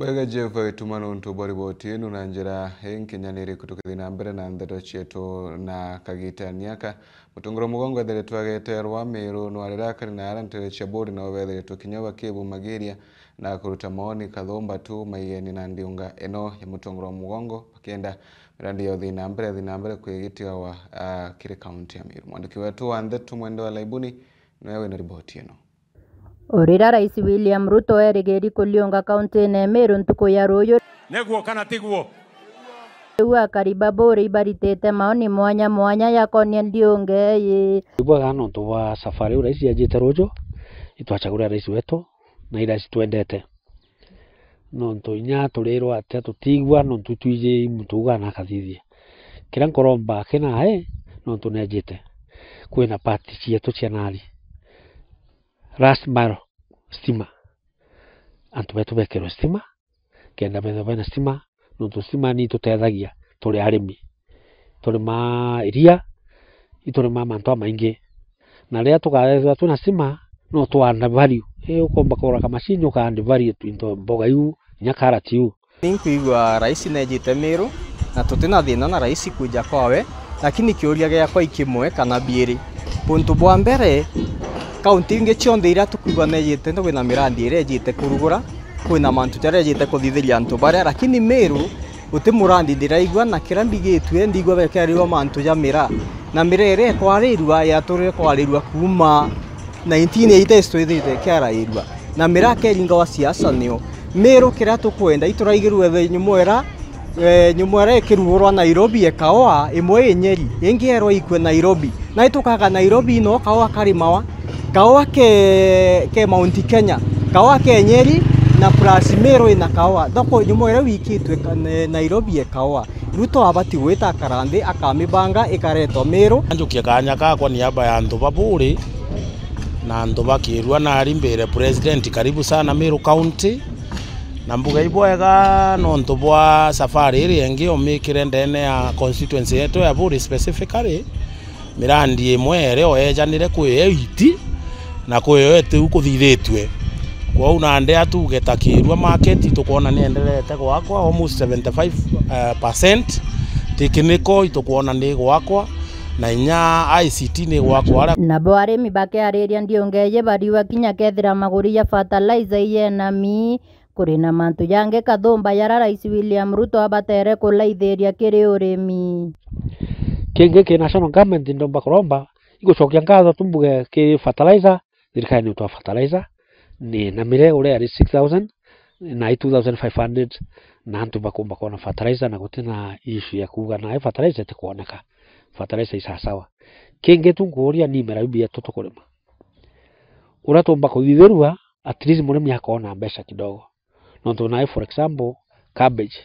Bwega Jeff tumano ntubori botinu na njira henkinyaniri kutukithina mbere na ndeto chetu na kagita niaka mutunguro mugongo dere twageterwa Meru nwarerakari na arantere chaburi na obethere tukinyawa kebu magiria na kuruta maoni kathomba tu maiyeni na ndiunga eno ya mutunguro mugongo pakenda mirandi ya thina mbere kwigitira wa kire county ya Meru. Mwandiki wetu wa ndeto mwendo wa laibuni nwewe na ripoti eno. Orira Rais William Ruto erigeri kulionga kaunti ne Meru ntuko ya royo neguo kana tiguo uwa kariba bore ibaritete maoni mwanya ya konia ndionge ye ibwa no tuwa safari uraisi ya jete rojo itwachagura rais wetu na ira twendete no ntonya turero ate tutigwa no tutuje mutuga na kathithie kira nkoromba kena no tunejete kwina party cietu cianali Rasmaro stima antu betu bekero stima kenda bena stima no tu stima ni tutethagia tuli arimi tuli ma iria ituli ma manto maingi na ria tukaetha tuna stima no twana value ukomba kora kama sinyo kandi value twinto mboga yu nyakara tiu ninkuigwa rais nejite Meru na tutina thina na rais kuja kwawe lakini kiuria giakwa ikimwe kana bieri puntu bwa mbere kaunti inge cionde ira tukugwa nejite ndo kwina mirandi irejite kurugura kwina mantu jarejite kuthithiria antu baria lakini Meru uti murandi ndiraigwa na kirambi gitwe ndigwa bekerirwa mantu ja mira na mirere kwarirwa ya turi kwarirwa kuma 1980 twithite kiarairwa na mira keringa wa siasa nio Meru kira tukwenda ituraigirwe the nyumwera ikirugurwa Nairobi ekawa imwe Nyeri ingierwa ikwe Nairobi na itukaga Nairobi no kawa karimawa kawa ke Mount Kenya kawa ke Nyeri na plus Meru ina kawa thoko nyumwera wikitwe Nairobi ekawa Ruto abati gwita karande akamibanga ikaretwa Meru anjukia kanya kakwa ni aba ya antu baburi na antu bakirwa na ari mbere president karibu sana Meru County na mbuga ibwega no ntu bwa safari iri engi omikire ndene ya constituency yetu ya Buri specifically mirandi imwe o ejanire kwiyiti na kwiyete ukuthithitwe kwa una nde atuge takirwa market tukuona ni endelete gwakwa almost 75% technical itukuona ni gwakwa na inya ICT ni gwakwa na bware mibake areria ndiongeje bariwa kinya kethira maguri ya fertilizer yena mi kurina mantu yange kathomba yara Rais William Ruto abatere kulaithiria kiri urimi kenge ke national government ndomba koromba igucokia ngatho tumbuge ki fertilizer thirikari ni utwa fertilizer ni na mire ure ari 6000 na 2500 na antu bakomba kona fertilizer na gutina issue ya kuga na fertilizer tikuoneka fertilizer isa sawa kenge tunguria ni mera bia tutukurima uratomba kuthithirwa at least murimi akona mbeca kidogo no tuna for example cabbage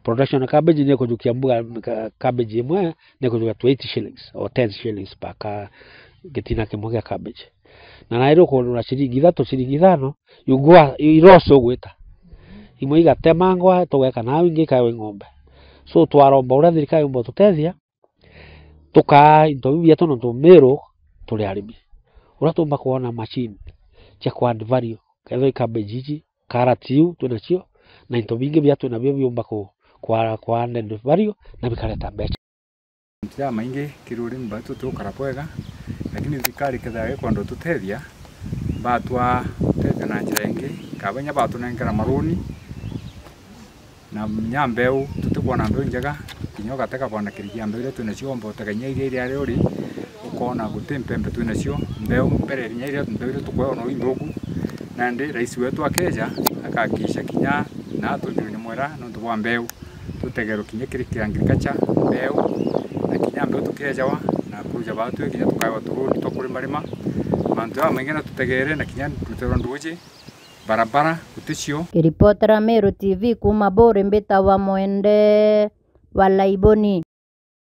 production of cabbage ni kujukia mbuga cabbage imwe ni kujukia 20 shillings or 10 shillings paka getina kimoga cabbage na nairo ko na shilingi 3 shilingi 5 yugwa iroso gwita imwe igatemangwa tugeka nawe ingi kawe ngombe so twaromba ura thirikari mbo tutethia tuka into bia tono to Meru tuli arimi ura tumba kuona machine cha kwa add value kawe cabbage iji karatiu tunacio na into bingi bia tuna bia biomba kwa add value na bikareta mbeca ya maingi kiruri mbatu tukara bwega lakini thikari kethaga kwando tutethia batwa tete na njira ingi kabanya batu nengera maruni na nyambeu tutikwana mbeu njega kinyoga teka bwana kirikia mbeu tunacio mbota kanya iria uri ukona gutimpembe tunacio mbeu mbere nya iria mbeu tukwa no indoku na ndi rais wetu akeja akakisha kinya na tunyunye mwera no twa mbeu tutegero kinya kirikia agriculture mbeu na kinya mbeu tukejawa na kuja batu kinya tukawa turudi tokuri marima mantu ya mengena tutegere na kinya tutero nduji barabara uticio kiripotera Meru TV kuma Bore mbeta wa mwende wa laiboni.